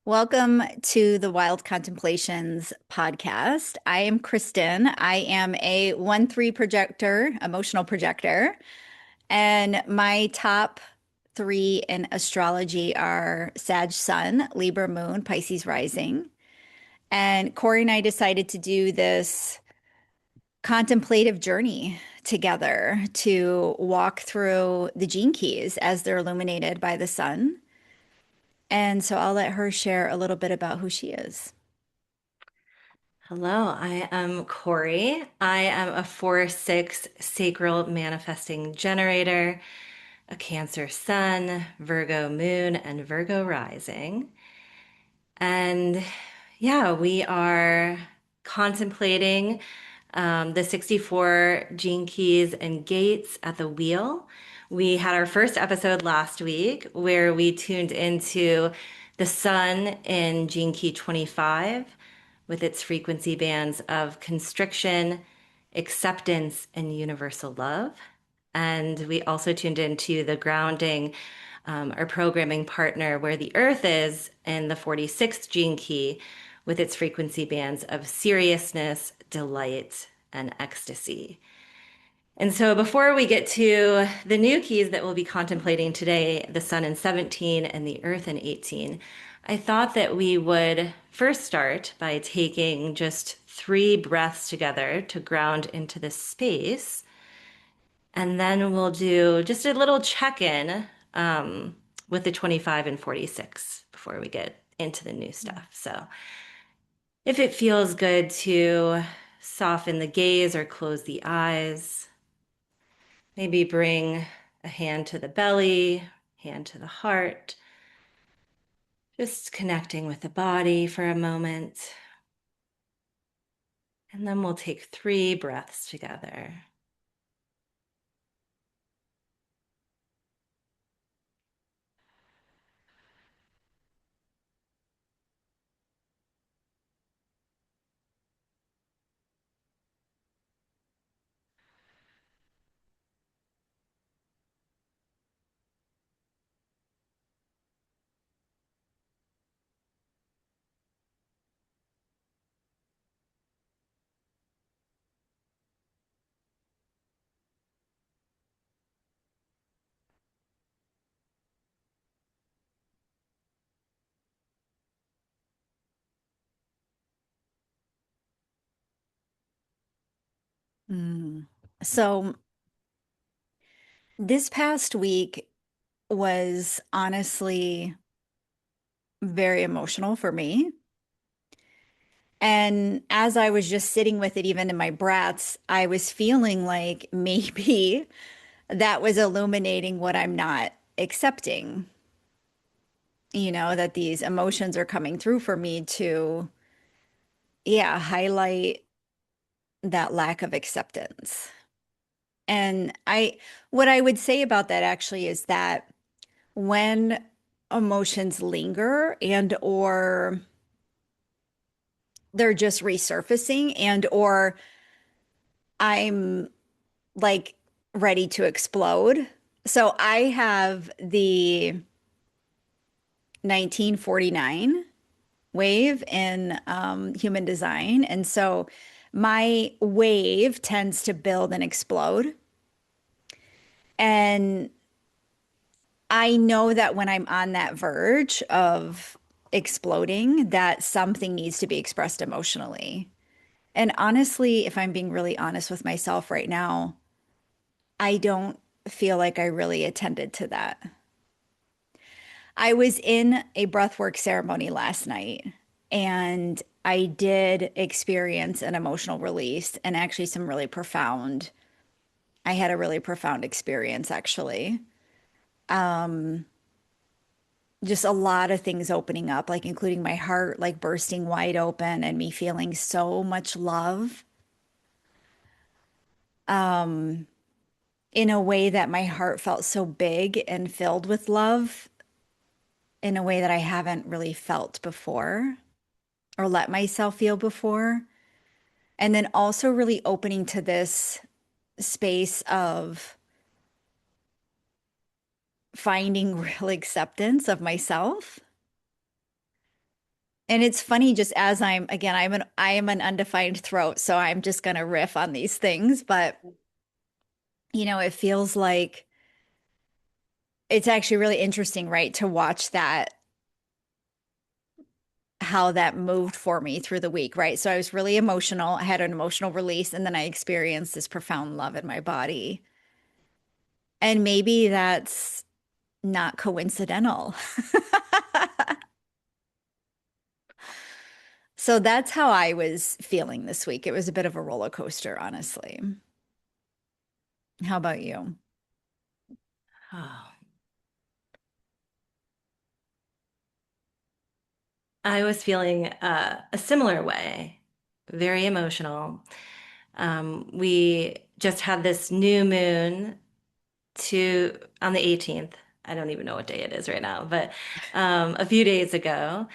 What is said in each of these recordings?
Welcome to the Wild Contemplations podcast. I am Kristin. I am a 1-3 projector, emotional projector, and my top three in astrology are Sag Sun, Libra Moon, Pisces Rising. And Cori and I decided to do this contemplative journey together to walk through the gene keys as they're illuminated by the sun. And so I'll let her share a little bit about who she is. Hello, I am Cori. I am a 4-6 sacral manifesting generator, a Cancer Sun, Virgo Moon, and Virgo Rising. And yeah, we are contemplating the 64 gene keys and gates at the wheel. We had our first episode last week where we tuned into the sun in gene key 25 with its frequency bands of constriction, acceptance, and universal love. And we also tuned into the grounding, our programming partner, where the earth is in the 46th gene key with its frequency bands of seriousness, delight, and ecstasy. And so before we get to the new keys that we'll be contemplating today, the sun in 17 and the earth in 18, I thought that we would first start by taking just 3 breaths together to ground into this space. And then we'll do just a little check-in with the 25 and 46 before we get into the new stuff. So if it feels good to soften the gaze or close the eyes, maybe bring a hand to the belly, hand to the heart, just connecting with the body for a moment. And then we'll take 3 breaths together. Mm. So this past week was honestly very emotional for me. And as I was just sitting with it, even in my breaths, I was feeling like maybe that was illuminating what I'm not accepting, that these emotions are coming through for me to, yeah, highlight that lack of acceptance. And what I would say about that actually is that when emotions linger and or they're just resurfacing and or I'm like ready to explode. So I have the 1949 wave in human design. And so my wave tends to build and explode. And I know that when I'm on that verge of exploding, that something needs to be expressed emotionally. And honestly, if I'm being really honest with myself right now, I don't feel like I really attended to that. I was in a breathwork ceremony last night and I did experience an emotional release and actually I had a really profound experience actually. Um, just a lot of things opening up, like including my heart, like bursting wide open and me feeling so much love. Um, in a way that my heart felt so big and filled with love in a way that I haven't really felt before or let myself feel before. And then also really opening to this space of finding real acceptance of myself And it's funny just as I am an undefined throat, so I'm just gonna riff on these things, but it feels like it's actually really interesting, right, to watch that how that moved for me through the week, right? So I was really emotional. I had an emotional release, and then I experienced this profound love in my body. And maybe that's not coincidental. So that's how I was feeling this week. It was a bit of a roller coaster, honestly. How about you? Oh, I was feeling a similar way, very emotional. We just had this new moon to on the 18th. I don't even know what day it is right now, but a few days ago,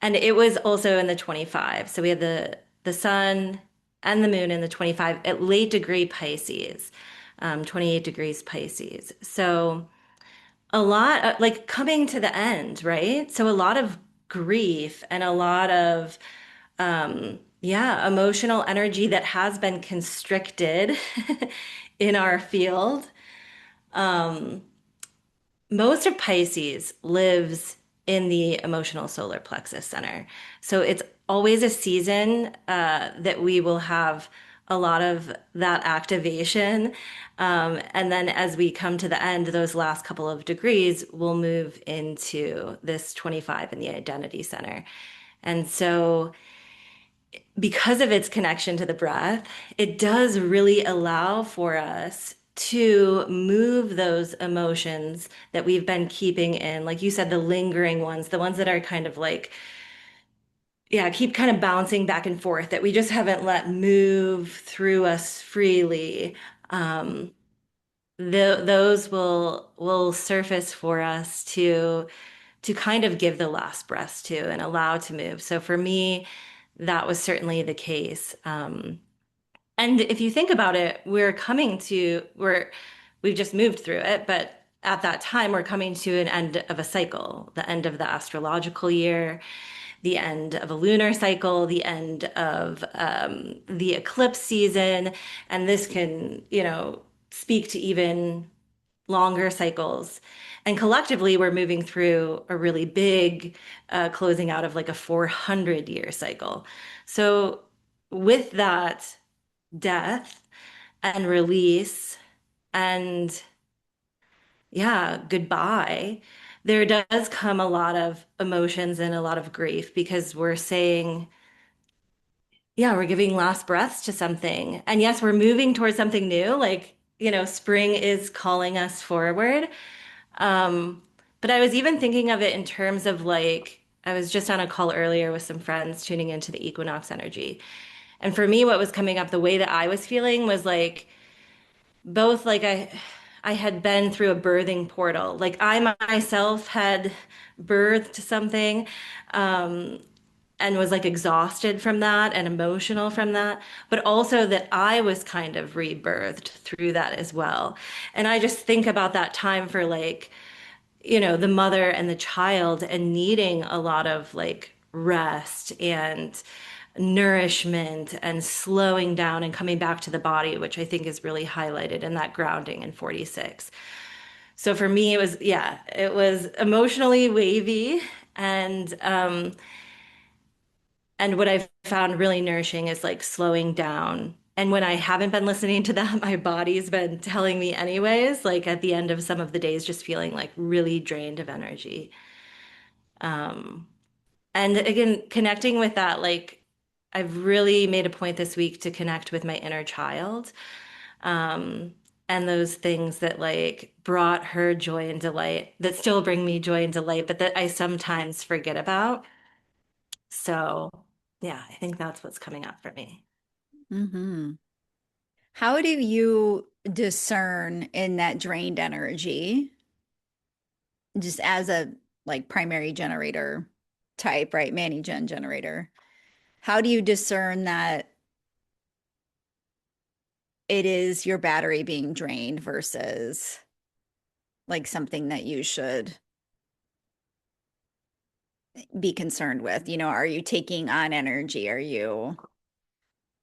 and it was also in the 25. So we had the sun and the moon in the 25 at late degree Pisces, 28 degrees Pisces. So a lot like coming to the end, right? So a lot of grief and a lot of yeah, emotional energy that has been constricted in our field. Most of Pisces lives in the emotional solar plexus center. So it's always a season that we will have a lot of that activation. And then as we come to the end, those last couple of degrees will move into this 25 in the identity center. And so because of its connection to the breath, it does really allow for us to move those emotions that we've been keeping in, like you said, the lingering ones, the ones that are kind of like, yeah, keep kind of bouncing back and forth that we just haven't let move through us freely. Um, those will surface for us to kind of give the last breath to and allow to move. So for me, that was certainly the case. And if you think about it, we've just moved through it, but at that time, we're coming to an end of a cycle, the end of the astrological year, the end of a lunar cycle, the end of the eclipse season. And this can, speak to even longer cycles. And collectively, we're moving through a really big closing out of like a 400-year cycle. So, with that death and release and yeah, goodbye, there does come a lot of emotions and a lot of grief because we're saying, yeah, we're giving last breaths to something. And yes, we're moving towards something new. Like, spring is calling us forward. Um, but I was even thinking of it in terms of like, I was just on a call earlier with some friends tuning into the equinox energy. And for me, what was coming up, the way that I was feeling was like both like I had been through a birthing portal. Like I myself had birthed something and was like exhausted from that and emotional from that, but also that I was kind of rebirthed through that as well. And I just think about that time for like the mother and the child and needing a lot of like rest and nourishment and slowing down and coming back to the body, which I think is really highlighted in that grounding in 46. So for me, it was emotionally wavy and what I've found really nourishing is like slowing down. And when I haven't been listening to that, my body's been telling me anyways, like at the end of some of the days, just feeling like really drained of energy. And again, connecting with that, like I've really made a point this week to connect with my inner child. Um, and those things that like brought her joy and delight that still bring me joy and delight, but that I sometimes forget about. So, yeah, I think that's what's coming up for me. Hmm. How do you discern in that drained energy, just as a like primary generator type, right? Manny Gen generator. How do you discern that it is your battery being drained versus like something that you should be concerned with? Are you taking on energy? Are you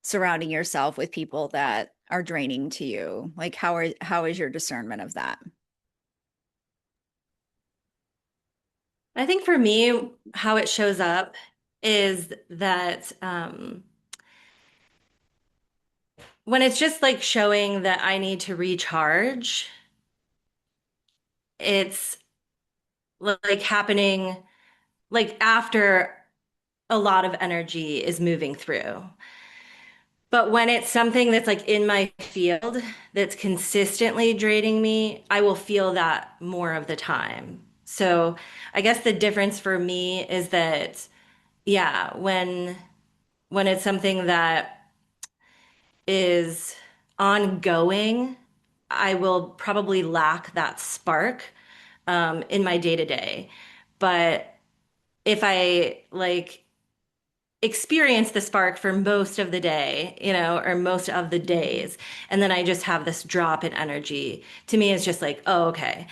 surrounding yourself with people that are draining to you? Like how is your discernment of that? I think for me, how it shows up is that when it's just like showing that I need to recharge, it's like happening like after a lot of energy is moving through. But when it's something that's like in my field that's consistently draining me, I will feel that more of the time. So I guess the difference for me is that, yeah, when it's something that is ongoing, I will probably lack that spark in my day to day. But if I like experience the spark for most of the day, or most of the days, and then I just have this drop in energy, to me, it's just like, oh, okay.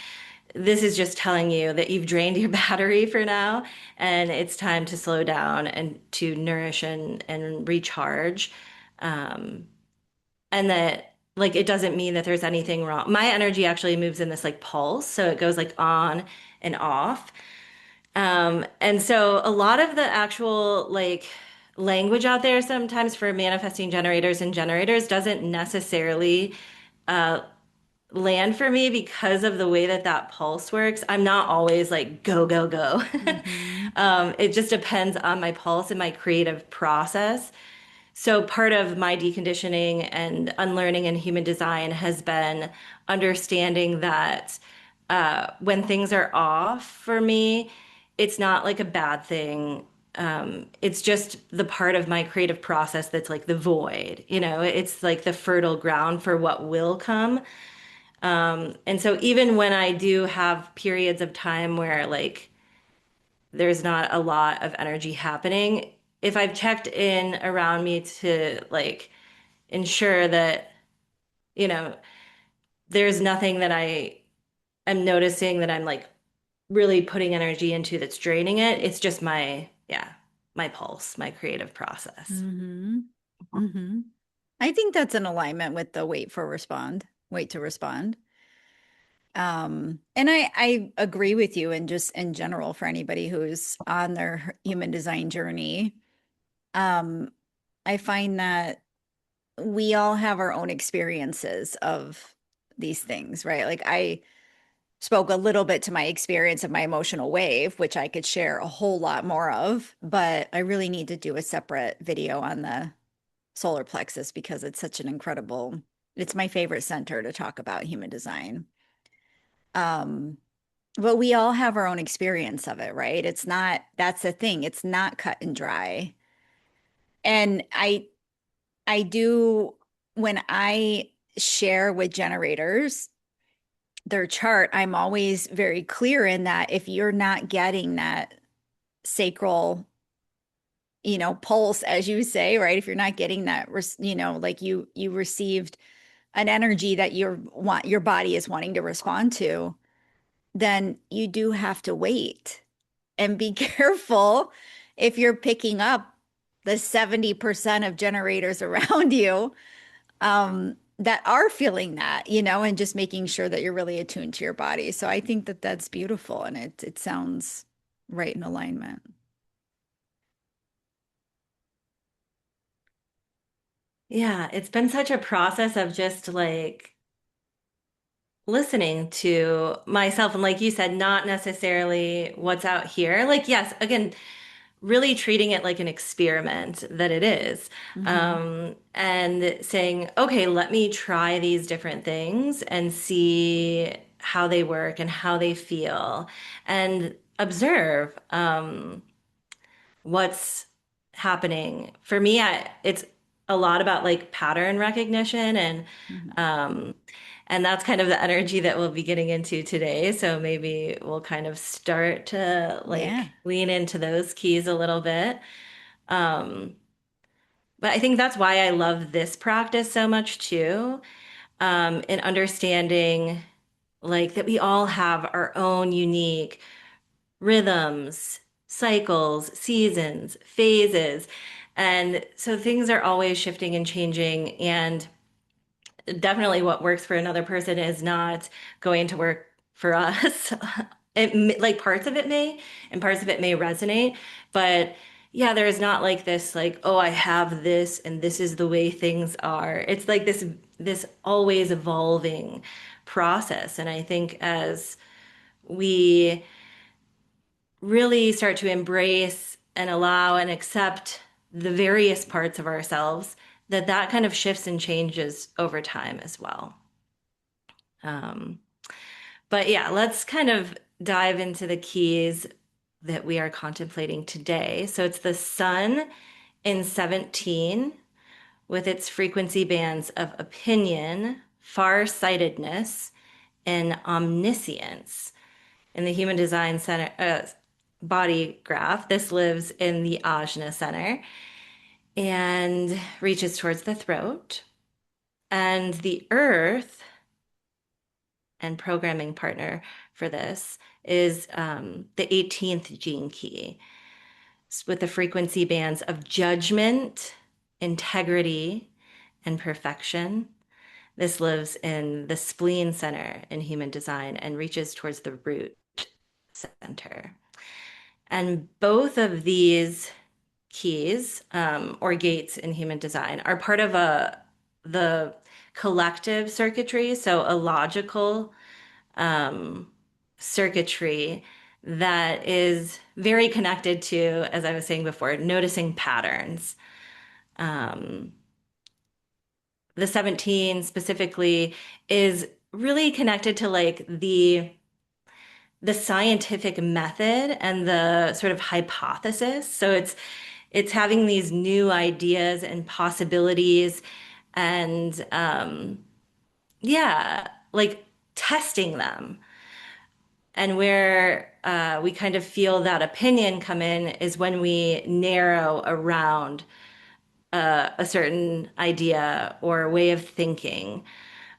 This is just telling you that you've drained your battery for now, and it's time to slow down and to nourish and recharge. Um, and that like it doesn't mean that there's anything wrong. My energy actually moves in this like pulse, so it goes like on and off. And so a lot of the actual like language out there sometimes for manifesting generators and generators doesn't necessarily land for me because of the way that that pulse works. I'm not always like go, go, go. Mm-hmm. It just depends on my pulse and my creative process. So part of my deconditioning and unlearning in human design has been understanding that when things are off for me, it's not like a bad thing. It's just the part of my creative process that's like the void, it's like the fertile ground for what will come. And so even when I do have periods of time where like there's not a lot of energy happening, if I've checked in around me to like ensure that, you know, there's nothing that I am noticing that I'm like really putting energy into that's draining it. It's just my pulse, my creative process. Mm-hmm. Mm-hmm. I think that's in alignment with the wait to respond. And I agree with you and just in general for anybody who's on their human design journey. Um, I find that we all have our own experiences of these things, right? Like I spoke a little bit to my experience of my emotional wave, which I could share a whole lot more of, but I really need to do a separate video on the solar plexus because it's such an incredible, it's my favorite center to talk about human design. Um, but we all have our own experience of it, right? It's not, that's the thing, it's not cut and dry. And I do, when I share with generators their chart, I'm always very clear in that if you're not getting that sacral, pulse, as you say, right? If you're not getting that, like you received an energy that your body is wanting to respond to, then you do have to wait and be careful if you're picking up the 70% of generators around you that are feeling that, and just making sure that you're really attuned to your body. So I think that that's beautiful and it sounds right in alignment. Yeah, it's been such a process of just like listening to myself and like you said, not necessarily what's out here. Like, yes, again, really treating it like an experiment that it is. Hmm. And saying, okay, let me try these different things and see how they work and how they feel and observe what's happening. For me, it's a lot about like pattern recognition Hmm. um, and that's kind of the energy that we'll be getting into today. So maybe we'll kind of start to Yeah. like lean into those keys a little bit. Um, but I think that's why I love this practice so much too, in understanding like that we all have our own unique rhythms, cycles, seasons, phases. And so things are always shifting and changing. And definitely what works for another person is not going to work for us. Like parts of it may, and parts of it may resonate, but yeah, there is not like this, like, oh, I have this and this is the way things are. It's like this always evolving process. And I think as we really start to embrace and allow and accept the various parts of ourselves, that kind of shifts and changes over time as well. Um, but yeah, let's kind of dive into the keys that we are contemplating today. So it's the sun in 17 with its frequency bands of opinion, farsightedness, and omniscience. In the Human Design Center body graph, this lives in the Ajna Center and reaches towards the throat. And the earth and programming partner for this is the 18th gene key with the frequency bands of judgment, integrity, and perfection. This lives in the spleen center in human design and reaches towards the root center. And both of these keys or gates in human design are part of the collective circuitry, so a logical circuitry that is very connected to, as I was saying before, noticing patterns. Um, the 17 specifically is really connected to like the scientific method and the sort of hypothesis. So it's having these new ideas and possibilities and yeah, like testing them. And where we kind of feel that opinion come in is when we narrow around a certain idea or way of thinking,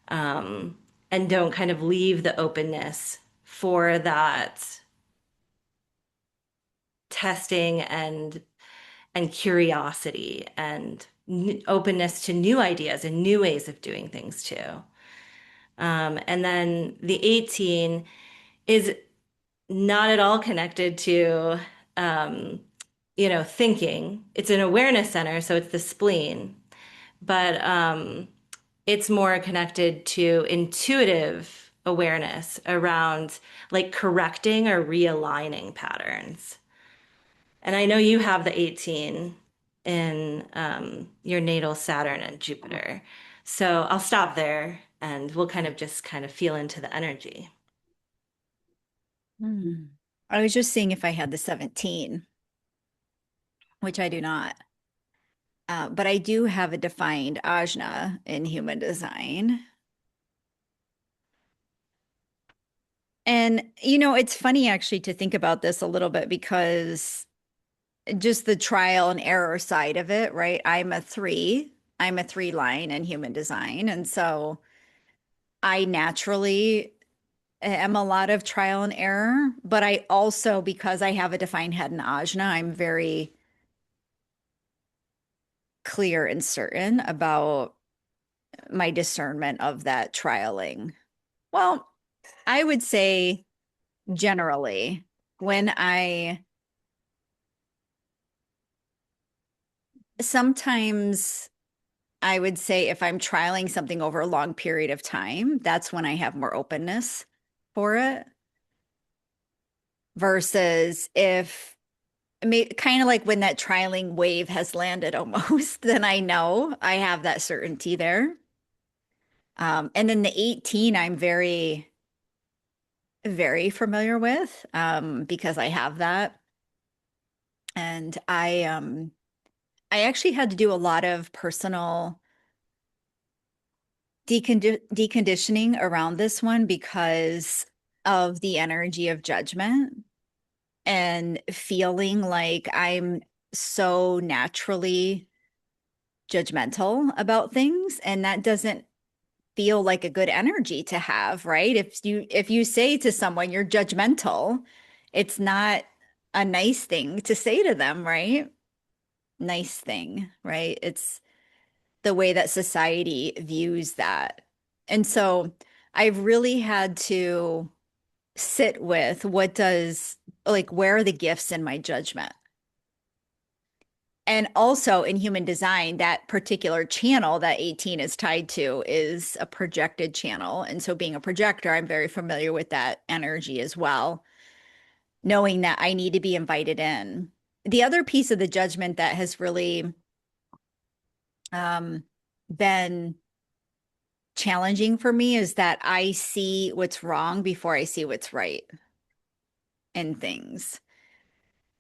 and don't kind of leave the openness for that testing and curiosity and openness to new ideas and new ways of doing things too. And then the 18 is not at all connected to thinking. It's an awareness center, so it's the spleen, but it's more connected to intuitive awareness around like correcting or realigning patterns. And I know you have the 18 in your natal Saturn and Jupiter. So I'll stop there and we'll kind of just kind of feel into the energy. Hmm. I was just seeing if I had the 17, which I do not. But I do have a defined ajna in human design. And, it's funny actually to think about this a little bit because just the trial and error side of it, right? I'm a three line in human design. And so I naturally am a lot of trial and error, but I also, because I have a defined head and ajna, I'm very clear and certain about my discernment of that trialing. Well, I would say generally, when I sometimes I would say if I'm trialing something over a long period of time, that's when I have more openness for it. Versus if kind of like when that trialing wave has landed almost, then I know I have that certainty there. And then the 18, I'm very, very familiar with because I have that. And I actually had to do a lot of personal deconditioning around this one because of the energy of judgment and feeling like I'm so naturally judgmental about things, and that doesn't feel like a good energy to have, right? If you say to someone you're judgmental, it's not. a nice thing to say to them, right? Nice thing, right? It's the way that society views that. And so I've really had to sit with where are the gifts in my judgment? And also in human design, that particular channel that 18 is tied to is a projected channel. And so being a projector, I'm very familiar with that energy as well, knowing that I need to be invited in. The other piece of the judgment that has really um, been challenging for me is that I see what's wrong before I see what's right in things.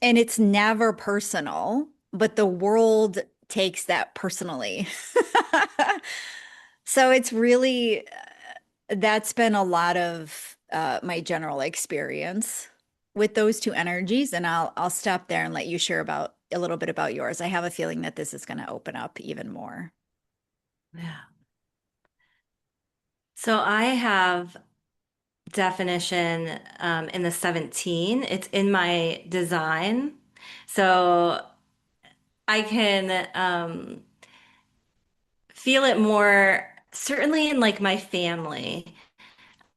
And it's never personal, but the world takes that personally. So it's really, that's been a lot of my general experience with those two energies. And I'll stop there and let you share about a little bit about yours. I have a feeling that this is going to open up even more. Yeah. So I have definition in the 17. It's in my design. So I can feel it more certainly in like my family.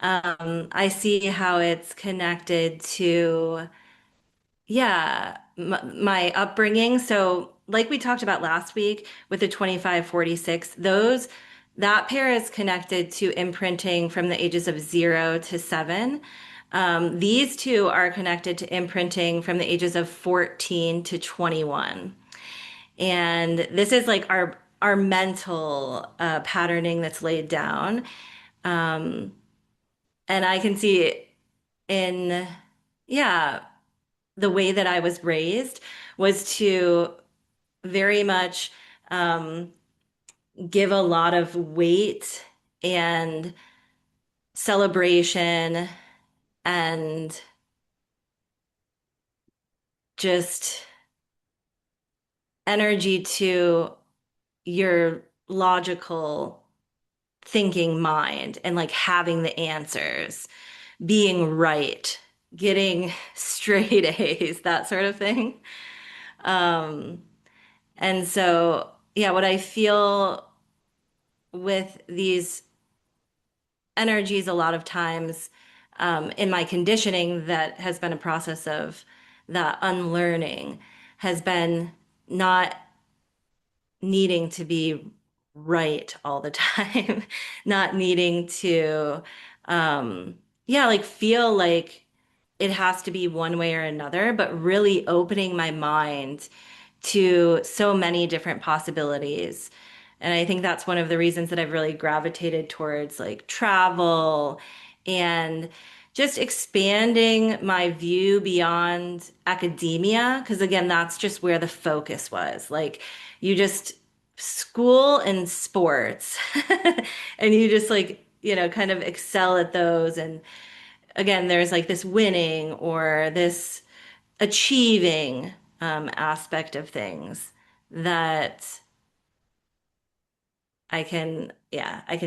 I see how it's connected to, yeah, my upbringing. So, like we talked about last week with the 2546, that pair is connected to imprinting from the ages of 0 to 7. These two are connected to imprinting from the ages of 14 to 21. And this is like our mental patterning that's laid down. And I can see it in, yeah, the way that I was raised was to very much um, give a lot of weight and celebration and just energy to your logical thinking mind and like having the answers, being right, getting straight A's, that sort of thing. Um, and so, yeah, what I feel with these energies a lot of times in my conditioning that has been a process of that unlearning has been not needing to be right all the time, not needing to, yeah, like feel like it has to be one way or another, but really opening my mind to so many different possibilities. And I think that's one of the reasons that I've really gravitated towards like travel and just expanding my view beyond academia. Because again, that's just where the focus was. Like you just school and sports, and you just like, kind of excel at those. And again, there's like this winning or this achieving aspect of things that I can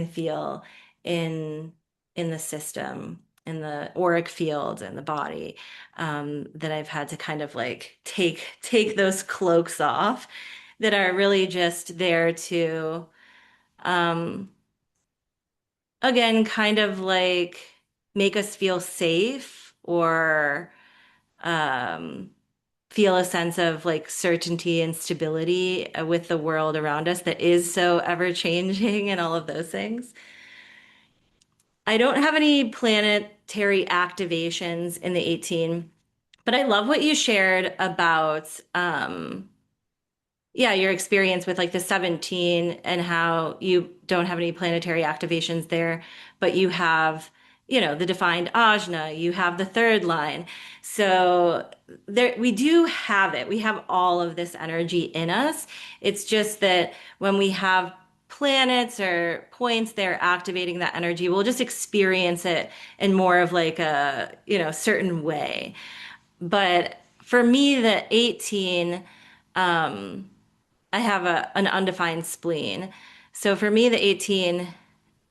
feel in in the system, in the auric field and the body, that I've had to kind of like take those cloaks off that are really just there to, um, again, kind of like make us feel safe or um, feel a sense of like certainty and stability with the world around us that is so ever changing and all of those things. I don't have any planetary activations in the 18, but I love what you shared about yeah, your experience with like the 17 and how you don't have any planetary activations there, but you have, the defined ajna, you have the third line. So there we do have it. We have all of this energy in us. It's just that when we have planets or points there activating that energy, we'll just experience it in more of like a, certain way. But for me, the 18, I have an undefined spleen. So for me, the 18,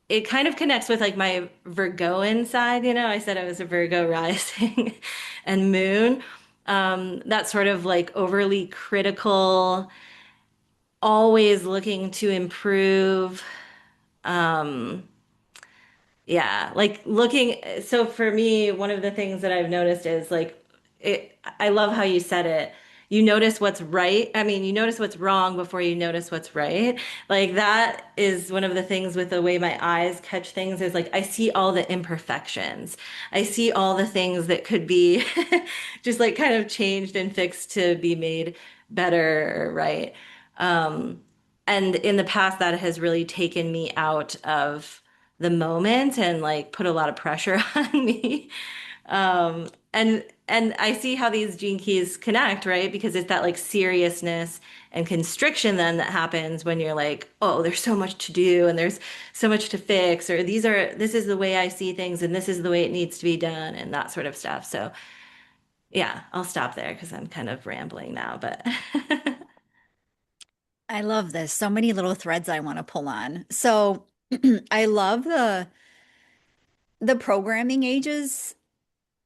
it kind of connects with like my Virgoan side. I said I was a Virgo rising and moon. That sort of like overly critical, always looking to improve. Um, Yeah, like looking. So for me, one of the things that I've noticed is like, I love how you said it. You notice what's right. I mean, you notice what's wrong before you notice what's right. Like that is one of the things with the way my eyes catch things is like I see all the imperfections. I see all the things that could be just like kind of changed and fixed to be made better or right. Um, and in the past, that has really taken me out of the moment and like put a lot of pressure on me. And I see how these gene keys connect, right? Because it's that like seriousness and constriction then that happens when you're like, oh, there's so much to do and there's so much to fix, or this is the way I see things and this is the way it needs to be done and that sort of stuff. So yeah, I'll stop there because I'm kind of rambling now, but I love this. So many little threads I want to pull on. So I love the programming ages,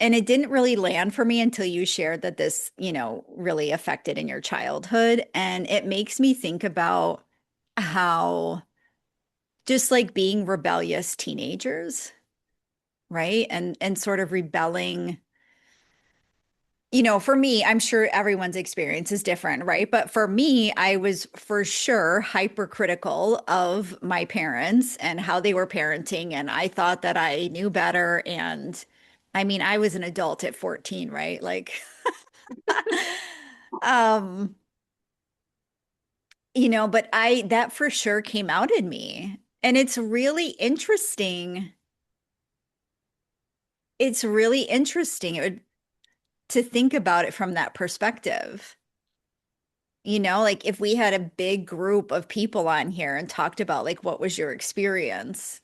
and it didn't really land for me until you shared that this, really affected in your childhood. And it makes me think about how just like being rebellious teenagers, right? And sort of rebelling. For me, I'm sure everyone's experience is different, right? But for me, I was for sure hypercritical of my parents and how they were parenting. And I thought that I knew better. And I mean, I was an adult at 14, right? Like, um, but that for sure came out in me. And it's really interesting. It's really interesting to think about it from that perspective. Like if we had a big group of people on here and talked about like what was your experience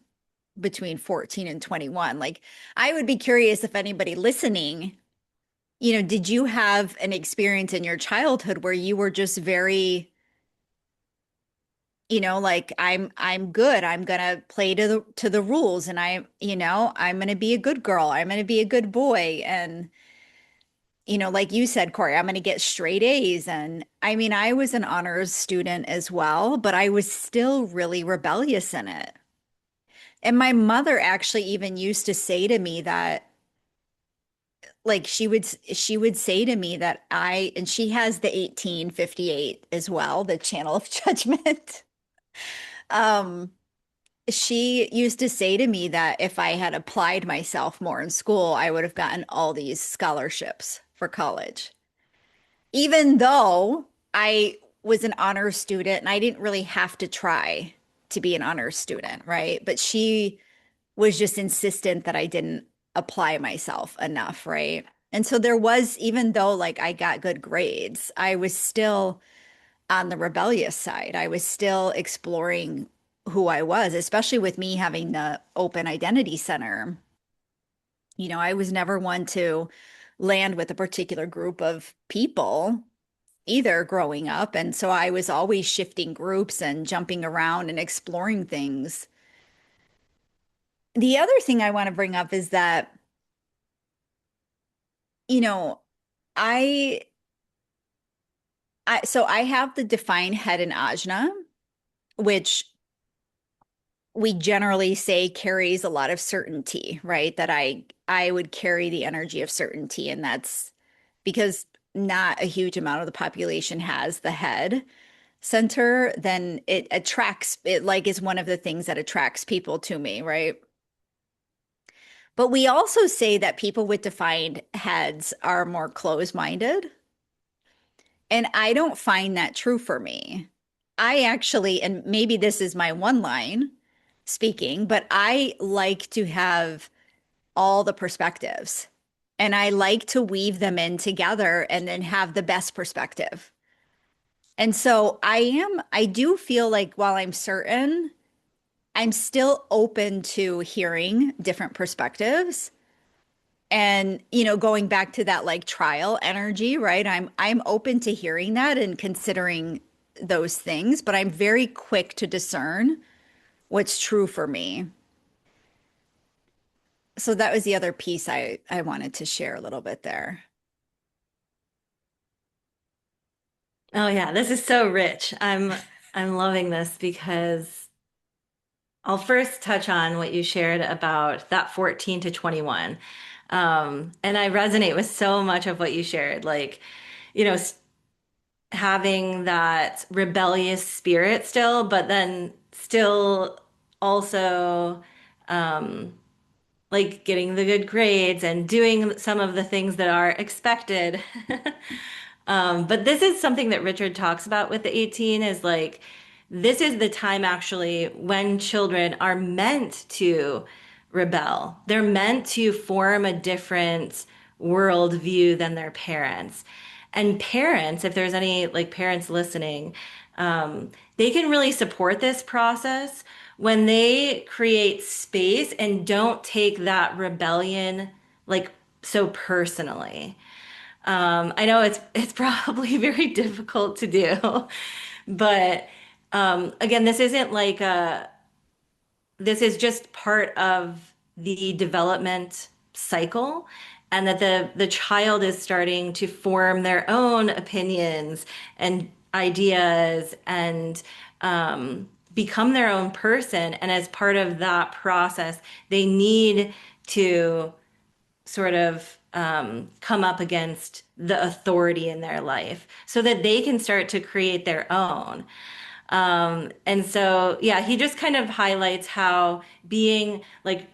between 14 and 21, like I would be curious if anybody listening, did you have an experience in your childhood where you were just very, like I'm good. I'm gonna play to the rules and I'm gonna be a good girl. I'm gonna be a good boy. And like you said, Cori, I'm going to get straight A's. And I mean, I was an honors student as well, but I was still really rebellious in it. And my mother actually even used to say to me that, like, she would say to me that and she has the 1858 as well, the channel of judgment. Um, she used to say to me that if I had applied myself more in school, I would have gotten all these scholarships for college. Even though I was an honor student and I didn't really have to try to be an honor student, right? But she was just insistent that I didn't apply myself enough, right? And so there was, even though like I got good grades, I was still on the rebellious side. I was still exploring who I was, especially with me having the open identity center. I was never one to land with a particular group of people either growing up. And so I was always shifting groups and jumping around and exploring things. The other thing I want to bring up is that, you know, I so I have the defined head in ajna, which we generally say carries a lot of certainty, right? That I would carry the energy of certainty, and that's because not a huge amount of the population has the head center, then it like is one of the things that attracts people to me, right? But we also say that people with defined heads are more closed-minded. And I don't find that true for me. I actually, and maybe this is my one line speaking, but I like to have all the perspectives and I like to weave them in together and then have the best perspective. And so I do feel like while I'm certain, I'm still open to hearing different perspectives. And, going back to that like trial energy, right? I'm open to hearing that and considering those things, but I'm very quick to discern what's true for me. So that was the other piece I wanted to share a little bit there. Oh yeah, this is so rich. I'm loving this because I'll first touch on what you shared about that 14 to 21. And I resonate with so much of what you shared, like, you know, having that rebellious spirit still, but then still also um, like getting the good grades and doing some of the things that are expected. But this is something that Richard talks about with the 18 is like, this is the time actually when children are meant to rebel. They're meant to form a different worldview than their parents. And parents, if there's any like parents listening, they can really support this process when they create space and don't take that rebellion like so personally. I know it's probably very difficult to do, but again, this isn't like this is just part of the development cycle, and that the child is starting to form their own opinions and ideas and become their own person. And as part of that process, they need to sort of come up against the authority in their life so that they can start to create their own. And so, yeah, he just kind of highlights how being like,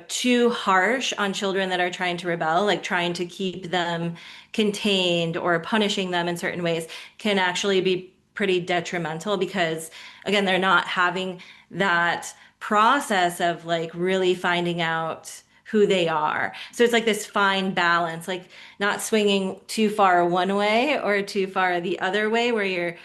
too harsh on children that are trying to rebel, like trying to keep them contained or punishing them in certain ways, can actually be pretty detrimental because, again, they're not having that process of like really finding out who they are. So it's like this fine balance, like not swinging too far one way or too far the other way where you're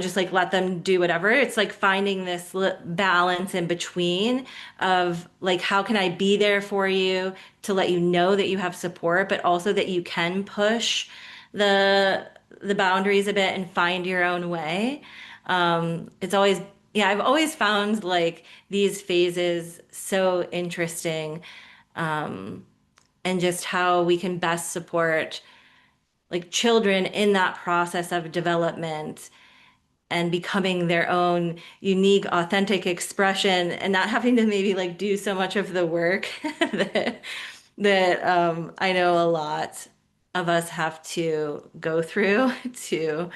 just like let them do whatever. It's like finding this balance in between of like, how can I be there for you to let you know that you have support, but also that you can push the the boundaries a bit and find your own way. It's always, yeah, I've always found like these phases so interesting, and just how we can best support like children in that process of development and becoming their own unique, authentic expression and not having to maybe like do so much of the work that I know a lot of us have to go through to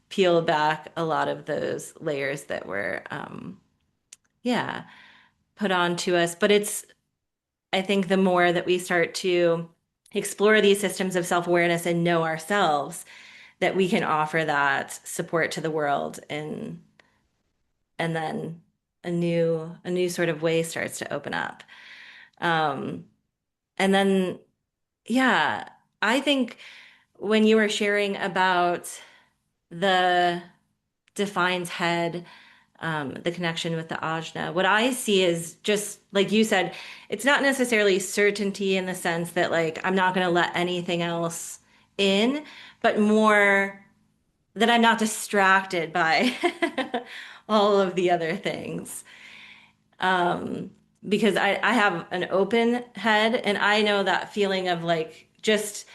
peel back a lot of those layers that were, yeah, put on to us. But it's, I think the more that we start to explore these systems of self-awareness and know ourselves, that we can offer that support to the world and then a new sort of way starts to open up. Um, and then yeah, I think when you were sharing about the defined head, the connection with the ajna, what I see is just like you said, it's not necessarily certainty in the sense that like I'm not going to let anything else in, but more that I'm not distracted by all of the other things. Because I have an open head and I know that feeling of like just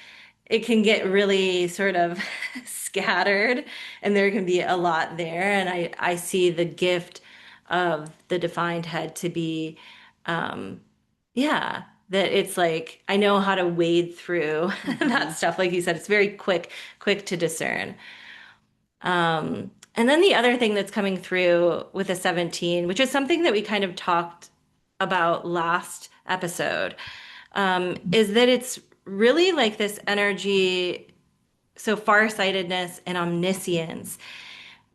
it can get really sort of scattered and there can be a lot there. And I see the gift of the defined head to be, yeah, that it's like I know how to wade through that Mhm. stuff. Like you said, it's very quick to discern. And then the other thing that's coming through with the 17, which is something that we kind of talked about last episode, is that it's really like this energy, so farsightedness and omniscience.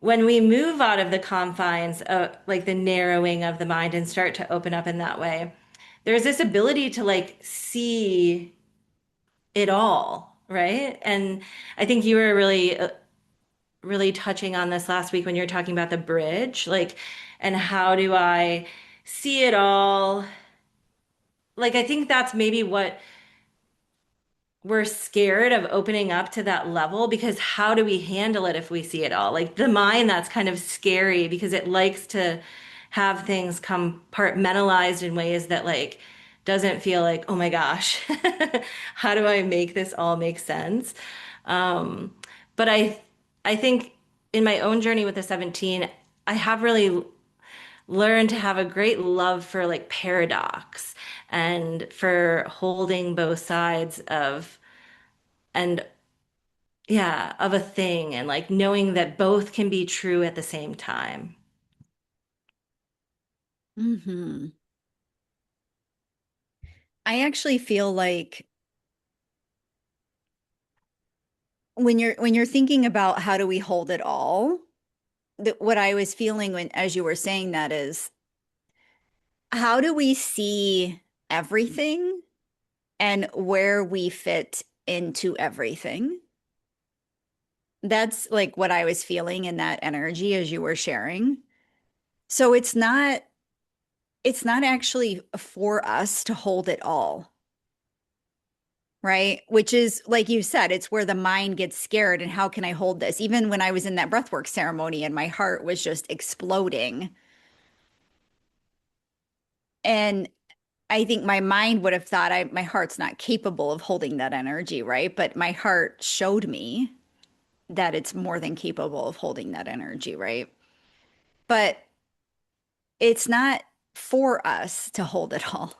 When we move out of the confines of like the narrowing of the mind and start to open up in that way, there's this ability to like see it all, right? And I think you were really touching on this last week when you were talking about the bridge, like, and how do I see it all? Like, I think that's maybe what we're scared of opening up to that level because how do we handle it if we see it all? Like, the mind, that's kind of scary because it likes to have things compartmentalized in ways that, like, doesn't feel like, oh my gosh, how do I make this all make sense? Um, but I think in my own journey with the 17, I have really learned to have a great love for like paradox and for holding both sides of and yeah, of a thing and like knowing that both can be true at the same time. Hmm. I actually feel like when you're thinking about how do we hold it all, what I was feeling when as you were saying that is how do we see everything and where we fit into everything? That's like what I was feeling in that energy as you were sharing. So it's not actually for us to hold it all, right? Which is like you said, it's where the mind gets scared and how can I hold this? Even when I was in that breathwork ceremony and my heart was just exploding. And I think my mind would have thought my heart's not capable of holding that energy, right? But my heart showed me that it's more than capable of holding that energy, right? But it's not for us to hold it all.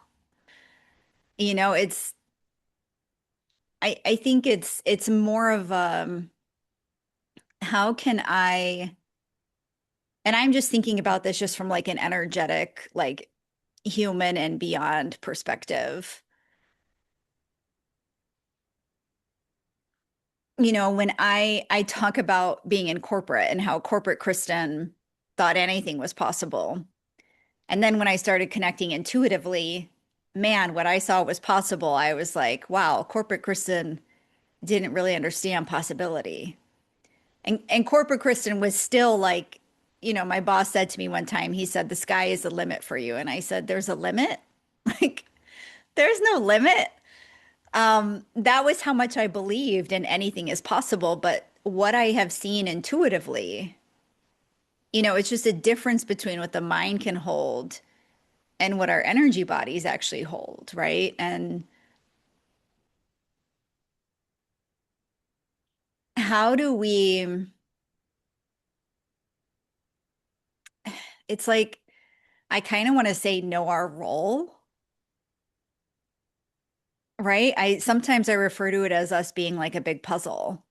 It's I think it's more of how can I and I'm just thinking about this just from like an energetic, like human and beyond perspective. When I talk about being in corporate and how corporate Kristen thought anything was possible. And then when I started connecting intuitively, man, what I saw was possible, I was like, wow, corporate Kristen didn't really understand possibility. And corporate Kristen was still like, my boss said to me one time, he said, the sky is the limit for you. And I said, there's a limit? Like, there's no limit. That was how much I believed in anything is possible. But what I have seen intuitively, it's just a difference between what the mind can hold and what our energy bodies actually hold, right? And how do we, it's like, I kind of want to say know our role, right? I refer to it as us being like a big puzzle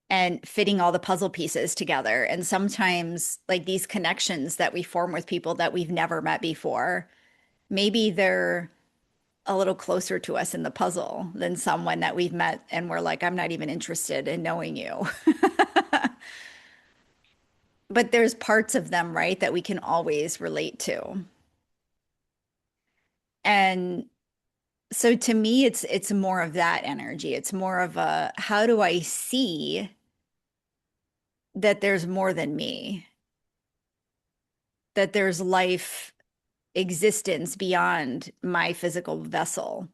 and fitting all the puzzle pieces together. And sometimes like these connections that we form with people that we've never met before, maybe they're a little closer to us in the puzzle than someone that we've met and we're like, I'm not even interested in knowing you. But there's parts of them, right, that we can always relate to. And so to me, it's more of that energy. It's more of a how do I see that there's more than me, that there's life existence beyond my physical vessel.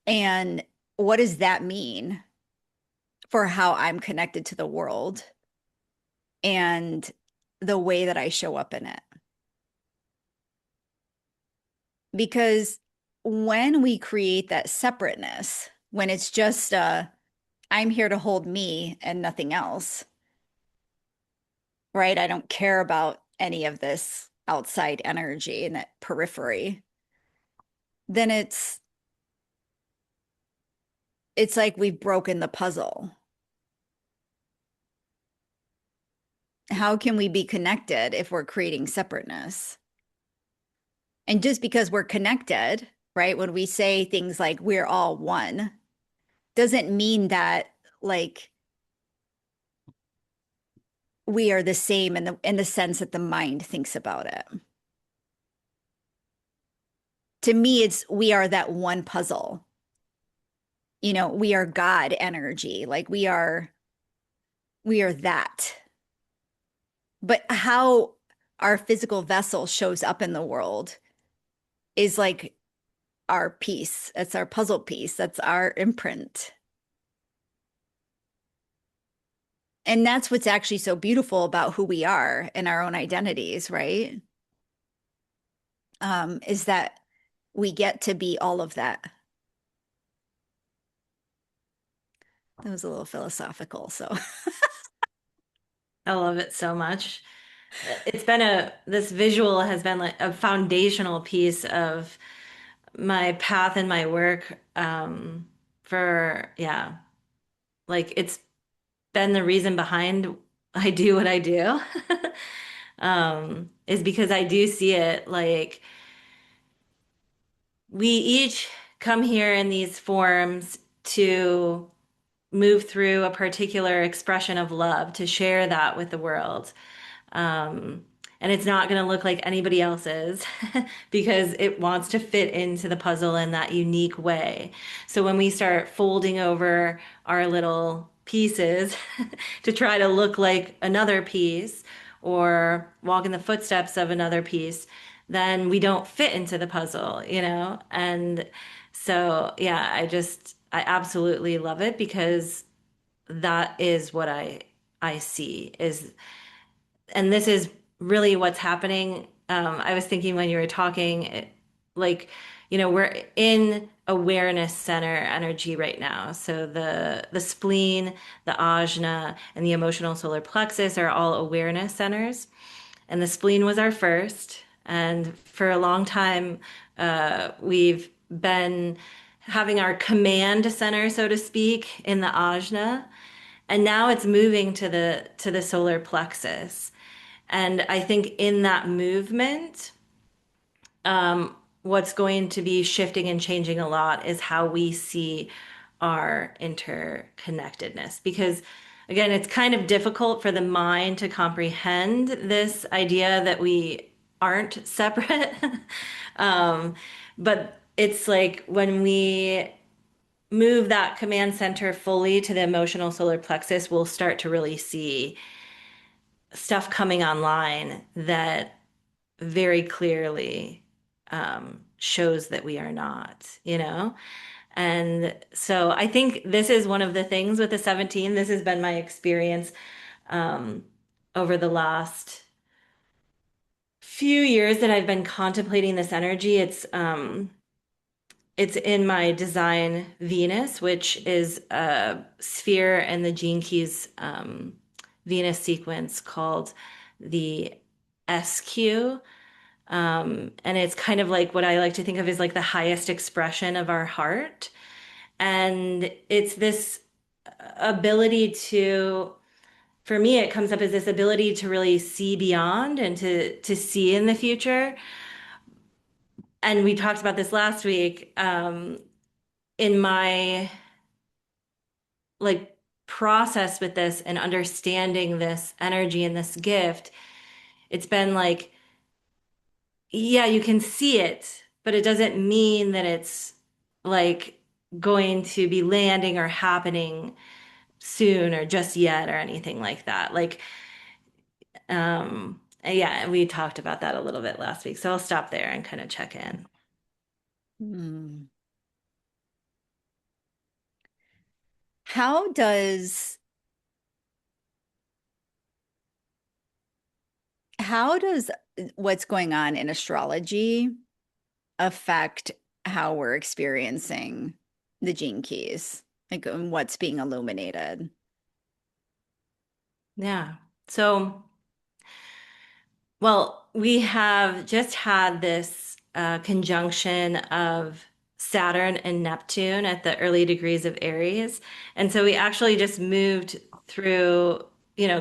And what does that mean for how I'm connected to the world and the way that I show up in it? Because when we create that separateness, when it's just I'm here to hold me and nothing else, right? I don't care about any of this outside energy in that periphery, then it's like we've broken the puzzle. How can we be connected if we're creating separateness? And just because we're connected, right? When we say things like we're all one, doesn't mean that like we are the same in the sense that the mind thinks about it. To me, it's we are that one puzzle. We are God energy. Like we are that. But how our physical vessel shows up in the world is like our piece. That's our puzzle piece. That's our imprint. And that's what's actually so beautiful about who we are and our own identities, right? Is that we get to be all of that. That was a little philosophical. So, I love it so much. It's been this visual has been like a foundational piece of my path and my work for, yeah, like it's been the reason behind I do what I do. Is because I do see it like we each come here in these forms to move through a particular expression of love, to share that with the world. Um, and it's not going to look like anybody else's because it wants to fit into the puzzle in that unique way. So when we start folding over our little pieces to try to look like another piece or walk in the footsteps of another piece, then we don't fit into the puzzle, you know? And so, yeah, I absolutely love it because that is what I see is, and this is really what's happening. I was thinking when you were talking, like, we're in awareness center energy right now. So the spleen, the ajna, and the emotional solar plexus are all awareness centers. And the spleen was our first. And for a long time, we've been having our command center, so to speak, in the ajna. And now it's moving to the solar plexus. And I think in that movement, what's going to be shifting and changing a lot is how we see our interconnectedness. Because again, it's kind of difficult for the mind to comprehend this idea that we aren't separate. um, but it's like when we move that command center fully to the emotional solar plexus, we'll start to really see stuff coming online that very clearly shows that we are not, you know? And so I think this is one of the things with the 17. This has been my experience um, over the last few years that I've been contemplating this energy. It's in my design Venus, which is a sphere in the Gene Keys Venus sequence called the SQ. And it's kind of like what I like to think of as like the highest expression of our heart. And it's this ability to, for me, it comes up as this ability to really see beyond and to see in the future. And we talked about this last week. In my like process with this and understanding this energy and this gift, it's been like, yeah, you can see it, but it doesn't mean that it's like going to be landing or happening soon or just yet or anything like that. Like, yeah, we talked about that a little bit last week. So I'll stop there and kind of check in. hmm. How does how does what's going on in astrology affect how we're experiencing the gene keys, like what's being illuminated? Yeah. So, well, we have just had this conjunction of Saturn and Neptune at the early degrees of Aries. And so we actually just moved through,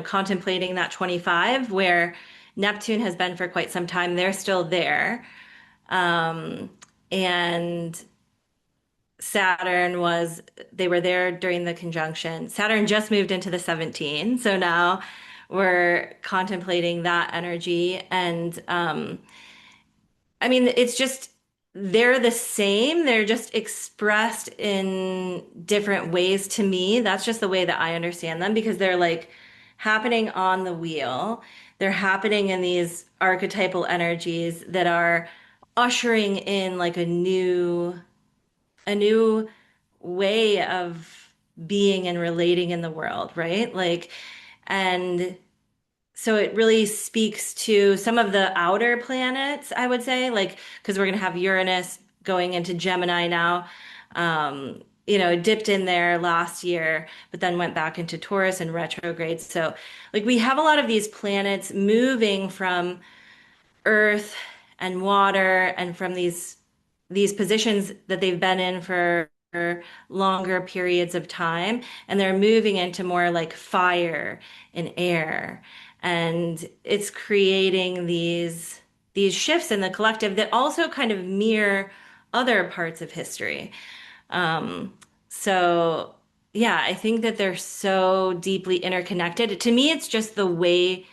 contemplating that 25 where Neptune has been for quite some time. They're still there. Um, and Saturn was, they were there during the conjunction. Saturn just moved into the 17. So now we're contemplating that energy. And I mean, it's just, they're the same. They're just expressed in different ways to me. That's just the way that I understand them because they're like happening on the wheel. They're happening in these archetypal energies that are ushering in like a new way of being and relating in the world, right? Like, and so it really speaks to some of the outer planets, I would say, like, because we're going to have Uranus going into Gemini now. It dipped in there last year, but then went back into Taurus and retrograde. So, like, we have a lot of these planets moving from earth and water and from these positions that they've been in for longer periods of time, and they're moving into more like fire and air, and it's creating these shifts in the collective that also kind of mirror other parts of history. So yeah, I think that they're so deeply interconnected. To me, it's just the way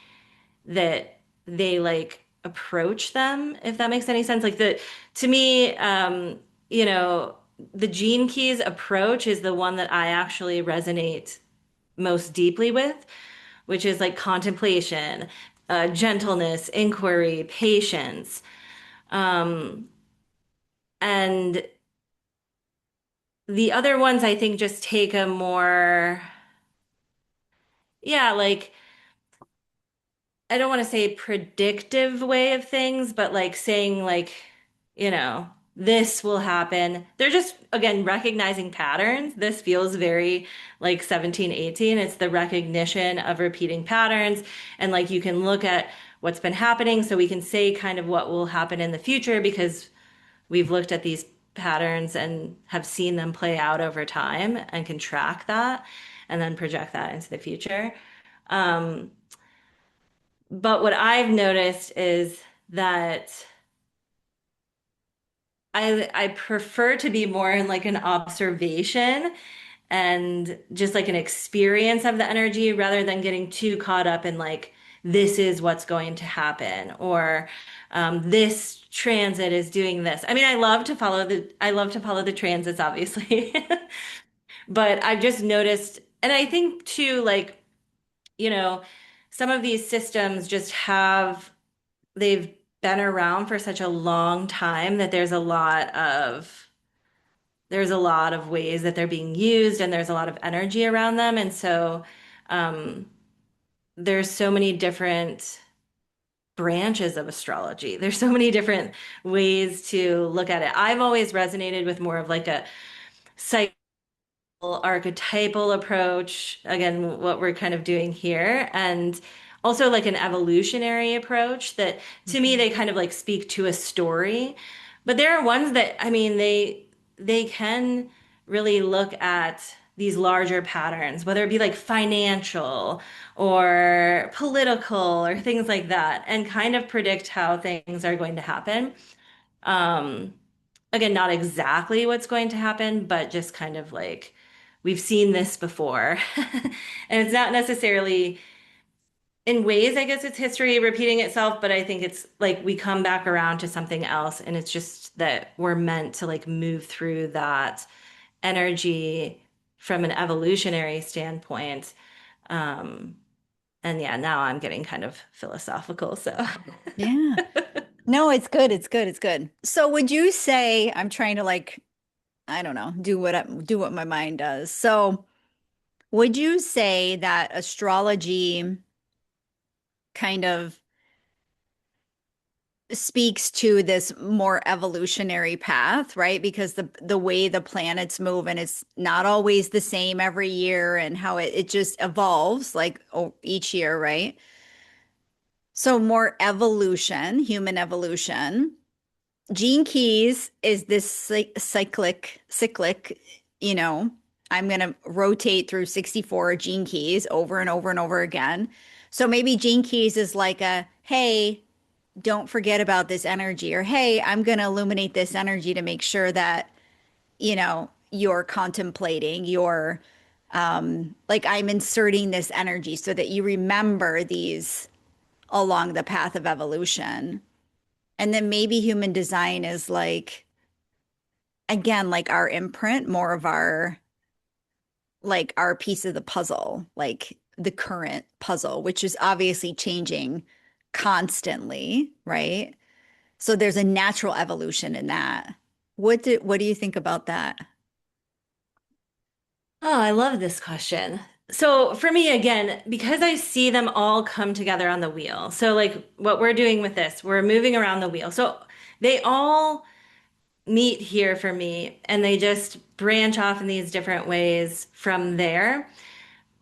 that they like approach them, if that makes any sense. Like to me, you know, the Gene Keys approach is the one that I actually resonate most deeply with, which is like contemplation, gentleness, inquiry, patience. And the other ones I think just take a more, yeah, like I don't want to say predictive way of things, but like saying like, this will happen. They're just, again, recognizing patterns. This feels very like 1718. It's the recognition of repeating patterns. And like you can look at what's been happening. So we can say kind of what will happen in the future because we've looked at these patterns and have seen them play out over time and can track that and then project that into the future. Um, but what I've noticed is that I prefer to be more in like an observation and just like an experience of the energy rather than getting too caught up in like this is what's going to happen or this transit is doing this. I mean, I love to follow the transits, obviously, but I've just noticed, and I think too, like you know, some of these systems just have they've been around for such a long time that there's a lot of ways that they're being used and there's a lot of energy around them. And so um, there's so many different branches of astrology. There's so many different ways to look at it. I've always resonated with more of like a psych archetypal approach, again, what we're kind of doing here, and also like an evolutionary approach that to me Mhm. they kind of like speak to a story. But there are ones that I mean they can really look at these larger patterns, whether it be like financial or political or things like that, and kind of predict how things are going to happen. Um, Again, not exactly what's going to happen, but just kind of like we've seen this before. And it's not necessarily in ways, I guess it's history repeating itself, but I think it's like we come back around to something else. And it's just that we're meant to like move through that energy from an evolutionary standpoint. Um, and yeah, now I'm getting kind of philosophical. So Yeah. No, it's good. It's good. It's good. So would you say I'm trying to like, I don't know, do what my mind does. So would you say that astrology kind of speaks to this more evolutionary path, right? Because the way the planets move and it's not always the same every year and how it just evolves like each year, right? So more evolution, human evolution. Gene Keys is this cyclic, you know, I'm going to rotate through 64 gene keys over and over and over again. So maybe Gene Keys is like a, hey, don't forget about this energy, or hey, I'm going to illuminate this energy to make sure that, you're contemplating, you're like I'm inserting this energy so that you remember these along the path of evolution. And then maybe human design is like, again, like our imprint, more of our piece of the puzzle, like the current puzzle, which is obviously changing constantly, right? So there's a natural evolution in that. What do you think about that? Oh, I love this question. So for me, again, because I see them all come together on the wheel. So like what we're doing with this, we're moving around the wheel. So they all meet here for me, and they just branch off in these different ways from there.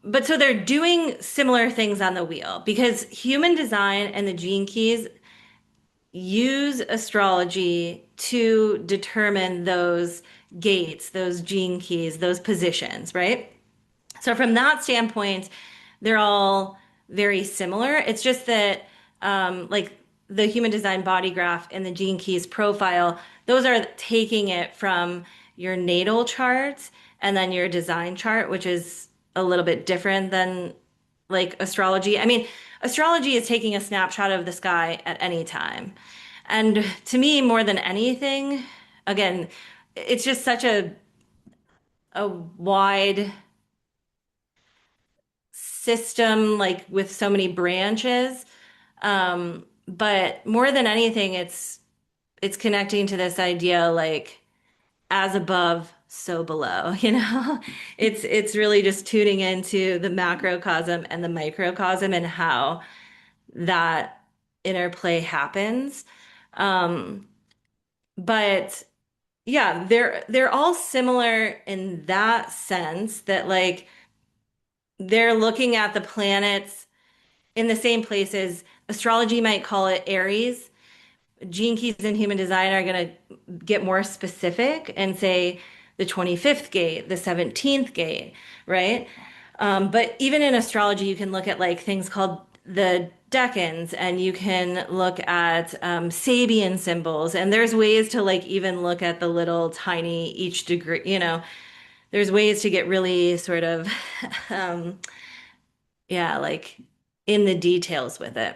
But so they're doing similar things on the wheel because human design and the gene keys use astrology to determine those gates, those gene keys, those positions, right? So from that standpoint, they're all very similar. It's just that like the human design body graph and the gene keys profile, those are taking it from your natal chart and then your design chart, which is a little bit different than like astrology. I mean, astrology is taking a snapshot of the sky at any time. And to me, more than anything, again, it's just such a wide system, like with so many branches. But more than anything, it's connecting to this idea like as above, so below, you know? It's really just tuning into the macrocosm and the microcosm and how that interplay happens. Um, but yeah, they're all similar in that sense that like they're looking at the planets in the same places. Astrology might call it Aries. Gene keys in human design are going to get more specific and say the 25th gate, the 17th gate, right? But even in astrology, you can look at like things called the decans, and you can look at Sabian symbols, and there's ways to like even look at the little tiny each degree, you know, there's ways to get really sort of um, yeah, like in the details with it.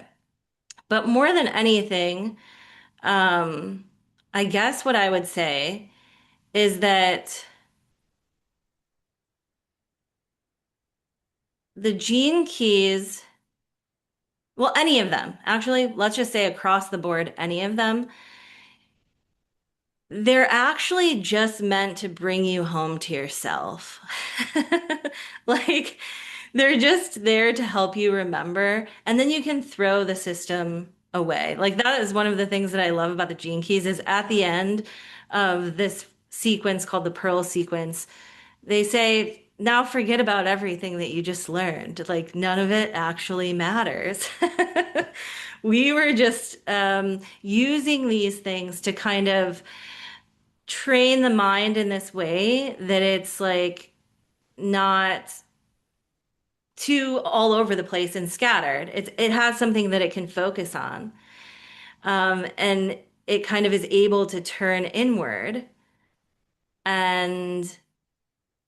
But more than anything, um, I guess what I would say is that the gene keys, well, any of them, actually, let's just say across the board, any of them, they're actually just meant to bring you home to yourself. Like, they're just there to help you remember, and then you can throw the system away. Like, that is one of the things that I love about the Gene Keys is at the end of this sequence called the Pearl sequence, they say, now forget about everything that you just learned. Like, none of it actually matters. We were just using these things to kind of train the mind in this way that it's like not too all over the place and scattered. It has something that it can focus on. And it kind of is able to turn inward. And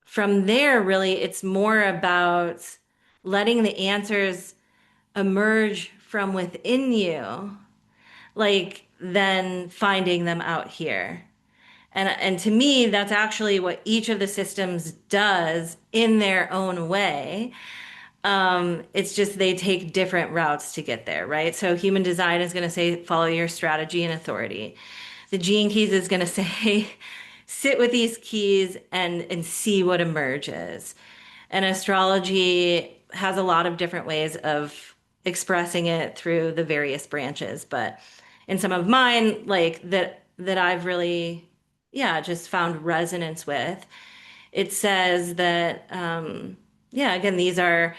from there, really, it's more about letting the answers emerge from within you, like than finding them out here. And to me, that's actually what each of the systems does in their own way. It's just they take different routes to get there, right? So human design is going to say follow your strategy and authority. The gene keys is going to say sit with these keys and see what emerges. And astrology has a lot of different ways of expressing it through the various branches, but in some of mine, like that I've really, yeah, just found resonance with, it says that yeah, again, these are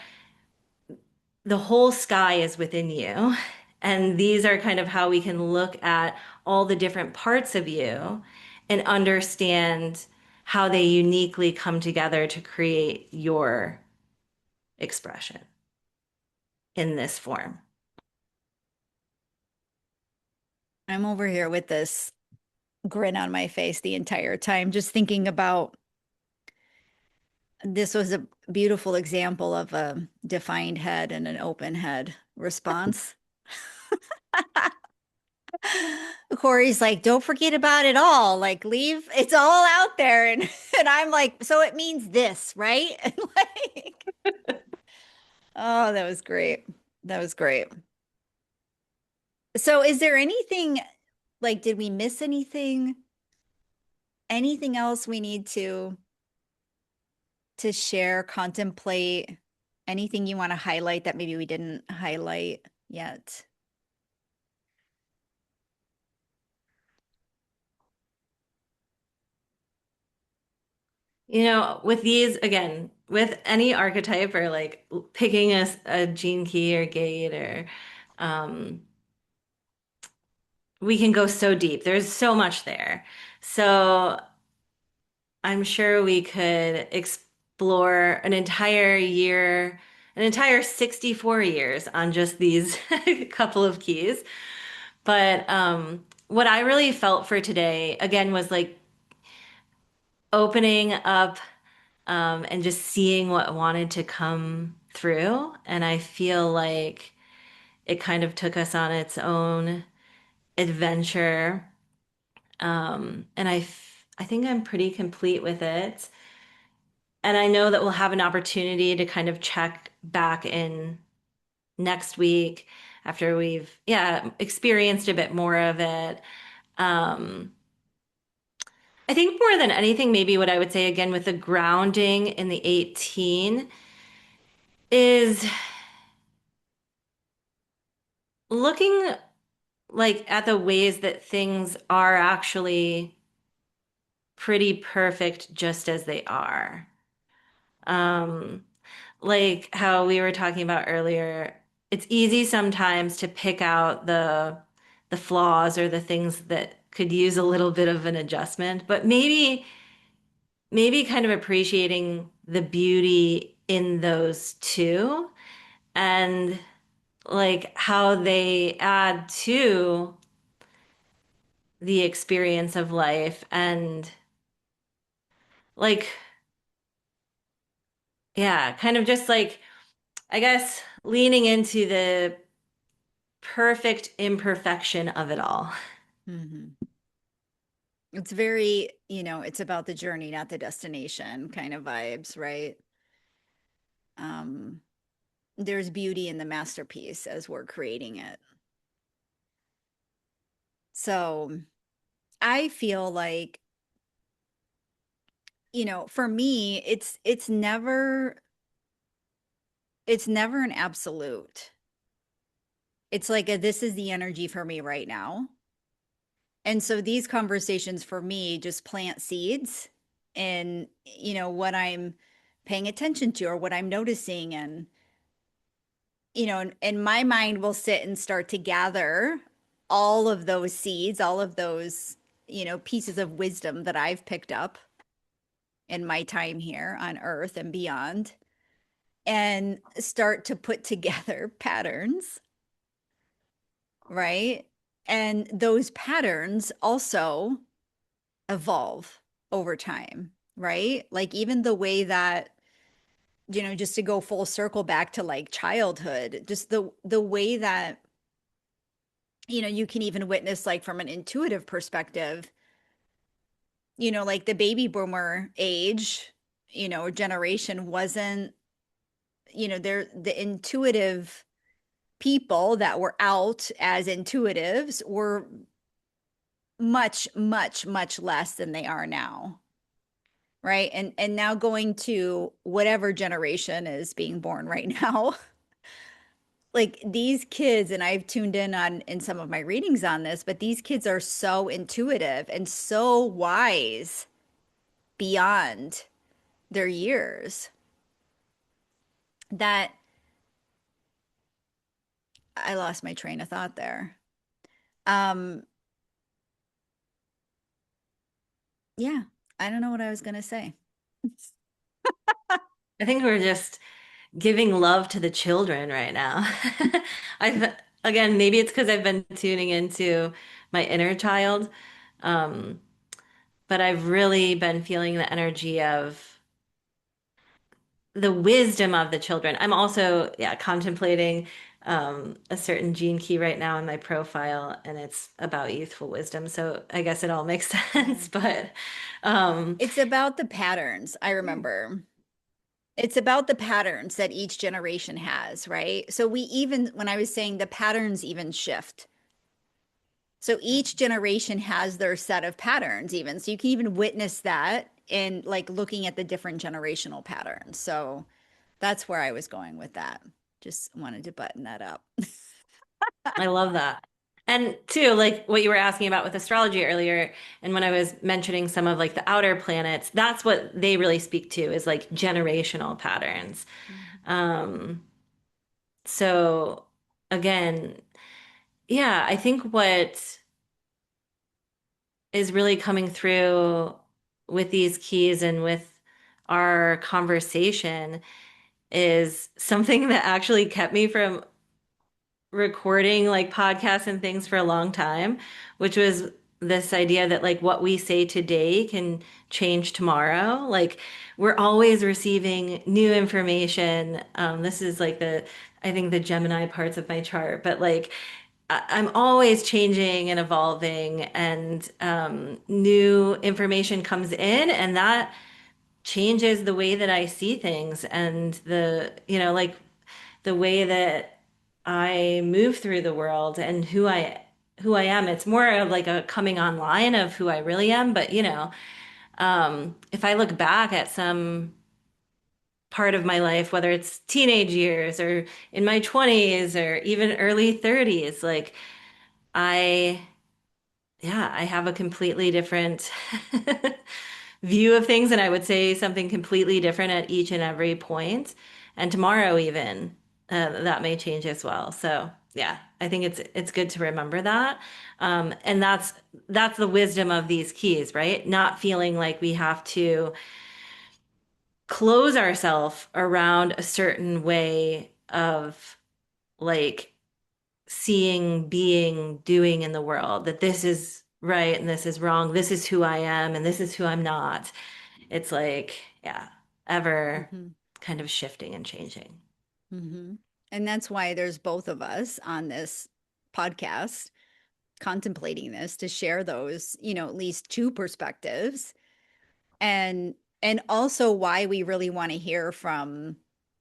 the whole sky is within you. And these are kind of how we can look at all the different parts of you and understand how they uniquely come together to create your expression in this form. I'm over here with this grin on my face the entire time, just thinking about this was a beautiful example of a defined head and an open head response. Corey's like, don't forget about it all. Like, leave it's all out there. And I'm like, so it means this, right? And like, oh, that was great. That was great. So is there anything like, did we miss anything? Anything else we need to share, contemplate? Anything you want to highlight that maybe we didn't highlight yet? With these, again, with any archetype or like picking a gene key or gate or um, we can go so deep. There's so much there. So I'm sure we could explore an entire year, an entire 64 years on just these couple of keys. But what I really felt for today, again, was like opening up and just seeing what wanted to come through. And I feel like it kind of took us on its own adventure. I think I'm pretty complete with it. And I know that we'll have an opportunity to kind of check back in next week after we've, yeah, experienced a bit more of it. Um, I think more than anything, maybe what I would say again with the grounding in the 18 is looking like at the ways that things are actually pretty perfect just as they are. Um, like how we were talking about earlier, it's easy sometimes to pick out the flaws or the things that could use a little bit of an adjustment, but maybe kind of appreciating the beauty in those too and like how they add to the experience of life and like yeah, kind of just like I guess leaning into the perfect imperfection of it all. Hmm. It's very, it's about the journey, not the destination kind of vibes, right? Um, there's beauty in the masterpiece as we're creating it. So I feel like, for me, it's never an absolute. It's like this is the energy for me right now. And so these conversations for me just plant seeds in, what I'm paying attention to or what I'm noticing. And, and my mind will sit and start to gather all of those seeds, all of those, pieces of wisdom that I've picked up in my time here on Earth and beyond, and start to put together patterns, right? And those patterns also evolve over time, right? Like even the way that, just to go full circle back to like childhood, just the way that, you can even witness like from an intuitive perspective, like the baby boomer age, generation wasn't, they're the intuitive people that were out as intuitives were much, much, much less than they are now. Right. And now going to whatever generation is being born right now, like these kids, and I've tuned in on in some of my readings on this, but these kids are so intuitive and so wise beyond their years that I lost my train of thought there. Um, yeah, I don't know what I was gonna say. I think we're just giving love to the children right now. I've again, maybe it's because I've been tuning into my inner child, um, but I've really been feeling the energy of the wisdom of the children. I'm also, yeah, contemplating a certain gene key right now in my profile, and it's about youthful wisdom. So I guess it all makes Yeah. sense. But um, It's about the patterns, I remember. It's about the patterns that each generation has, right? So we even, when I was saying the patterns even shift. So each generation has their set of patterns, even. So you can even witness that in like looking at the different generational patterns. So that's where I was going with that. Just wanted to button that up. I love that. And too, like what you were asking about with astrology earlier, and when I was mentioning some of like the outer planets, that's what they really speak to is like generational patterns. Mhm. Um, so again, yeah, I think what is really coming through with these keys and with our conversation is something that actually kept me from recording like podcasts and things for a long time, which was this idea that like what we say today can change tomorrow. Like we're always receiving new information. This is like I think the Gemini parts of my chart, but like I'm always changing and evolving, and new information comes in, and that changes the way that I see things and like the way that I move through the world and who I am. It's more of like a coming online of who I really am. But if I look back at some part of my life, whether it's teenage years or in my 20s or even early 30s, like I I have a completely different view of things, and I would say something completely different at each and every point. And tomorrow, even that may change as well. So, yeah, I think it's good to remember that, and that's the wisdom of these keys, right? Not feeling like we have to close ourselves around a certain way of like seeing, being, doing in the world, that this is right and this is wrong, this is who I am and this is who I'm not. It's like, yeah, ever Mhm. kind of shifting and changing. Mhm. And that's why there's both of us on this podcast contemplating this to share those, at least two perspectives and also why we really want to hear from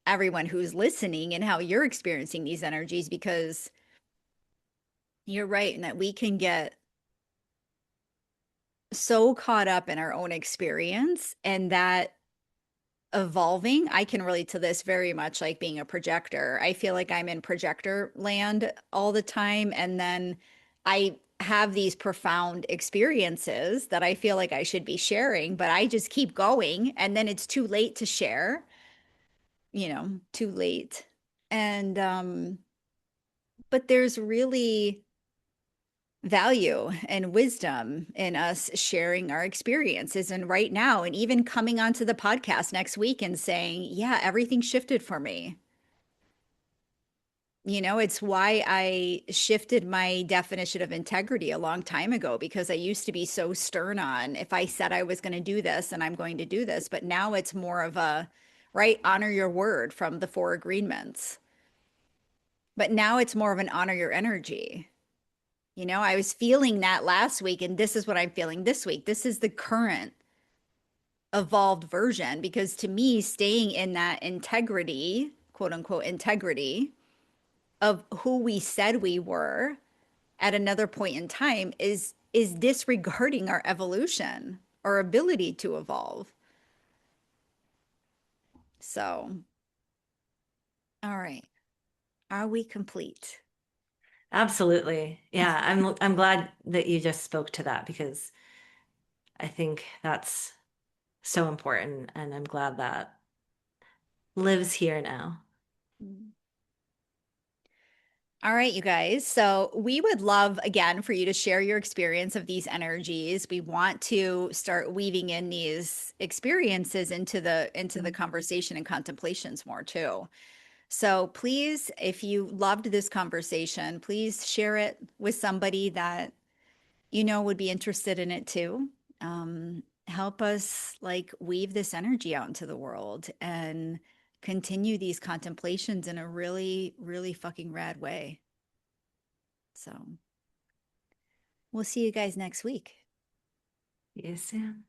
everyone who's listening and how you're experiencing these energies because you're right in that we can get so caught up in our own experience and that evolving. I can relate to this very much like being a projector. I feel like I'm in projector land all the time. And then I have these profound experiences that I feel like I should be sharing, but I just keep going. And then it's too late to share, too late. And, but there's really value and wisdom in us sharing our experiences and right now and even coming onto the podcast next week and saying, yeah, everything shifted for me. It's why I shifted my definition of integrity a long time ago because I used to be so stern on if I said I was going to do this and I'm going to do this, but now it's more of a right, honor your word from the four agreements. But now it's more of an honor your energy. I was feeling that last week, and this is what I'm feeling this week. This is the current evolved version because to me, staying in that integrity, quote unquote, integrity of who we said we were at another point in time is disregarding our evolution, our ability to evolve. So, all right. Are we complete? Absolutely. Yeah, I'm glad that you just spoke to that because I think that's so important, and I'm glad that lives here now. Mm. All right, you guys. So we would love again for you to share your experience of these energies. We want to start weaving in these experiences into the conversation and contemplations more too. So please, if you loved this conversation, please share it with somebody that would be interested in it too. Help us like weave this energy out into the world and continue these contemplations in a really, really fucking rad way. So we'll see you guys next week. Yes, Sam.